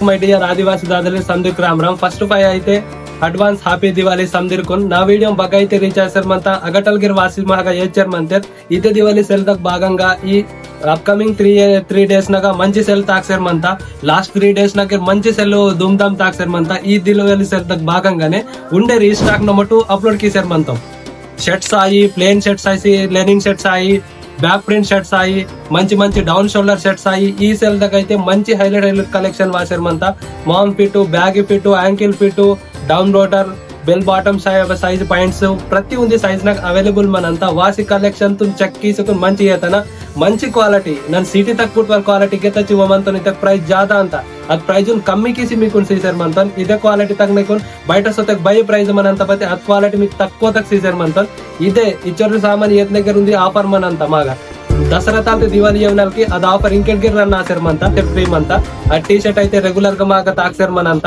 ಮೈ dear ಆದಿವಾಸಿ ದಾದಲ್ಲಿ Sandeep Ram first ಫೈ ಐತೆ ಅಡ್ವಾನ್ಸ್ ಹ್ಯಾಪಿ ದಿವಾಲಿ ಸಮದಿರ್ಕೊಂಡು నా వీడియో బాగా అయితే రీచ్ చేశారమంతా అగటల్గిరి వాసి మాగా ఏచారమంతే ఇదే దివాళీ సెల్ తక్ భాగంగా ఈ అప్కమింగ్ త్రీ డేస్ నాగా మంచి సెల్ తాక్సారమంతా లాస్ట్ 3 డేస్ నాగా మంచి సెల్ ధూమ్ధామ్ తాక్సారమంతా ఈ దివాళీ సెల్ తక్ భాగంగానే ఉండే రీస్టాక్ నమటు అప్లోడ్ చేశారమంతా షర్ట్స్ ఆయి ప్లేన్ షర్ట్స్ ఆయి లెనిన్ షర్ట్స్ ఆయి బ్యాక్ ప్రింట్ షర్ట్స్ ఆయి మంచి మంచి డౌన్ షోల్డర్ షర్ట్స్ ఆయి ఈ సెల్ దగ్గర అయితే మంచి హైలైట్ కలెక్షన్ వాసారమంతా mom fit bag fit ankle fit డౌన్ రోటర్ ಬೆಲ್ ಬಾಟಮ್ ಸೈಜ್ ಪಾಯಿಂಟ್ಸ್ ಪ್ರತಿ ಒಂದು ಸೈಜ್ ನಾಗ ಅವೈಲೇಬಲ್ ಮನಂತ ವಾಸಿ ಕಲೆಕ್ಷನ್ ತುಮ್ ಚೆಕ್ ಕೀಸಕೊಂಡು ಮಂಚಿ ಏತನ ಮಂచి ಕ್ವಾಲಿಟಿ ನನ್ ಸಿಟಿ ತಕ್ ಫುಟ್ವೇರ್ ಕ್ವಾಲಿಟಿಗೆ ತಚ್ಚಿವಮಂತ ಇದಕ್ಕೆ ಪ್ರೈಸ್ ಜಾದ ಅಂತ ಅದ್ ಪ್ರೈಸ್ ಕಮ್ಮಿ ಕಿಸಿ మీకు సీజర్ మంతన్ ఇదే క్వాలిటీ తక్ నీకు బయట సొతక్ బై ప్రైస్ మనంత పతే అద్ క్వాలిటీ మీకు తక్కువ తక్ సీజర్ మంతన్ ఇదే ఇచ్చరు సామాన్ ఏత దగ్గర ఉంది ఆఫర్ మనంత మాగా దసరా తాల్తే దివాళీ ఎవనల్కి అದ್ ఆఫర్ ఇంకెడ్గిర్ రన్ ఆసర్ మంత ఫ్రీ మంత ఆ టీ షర్ట్ అయితే రెగ్యులర్ గా మాగా తాక్సర్ మనంత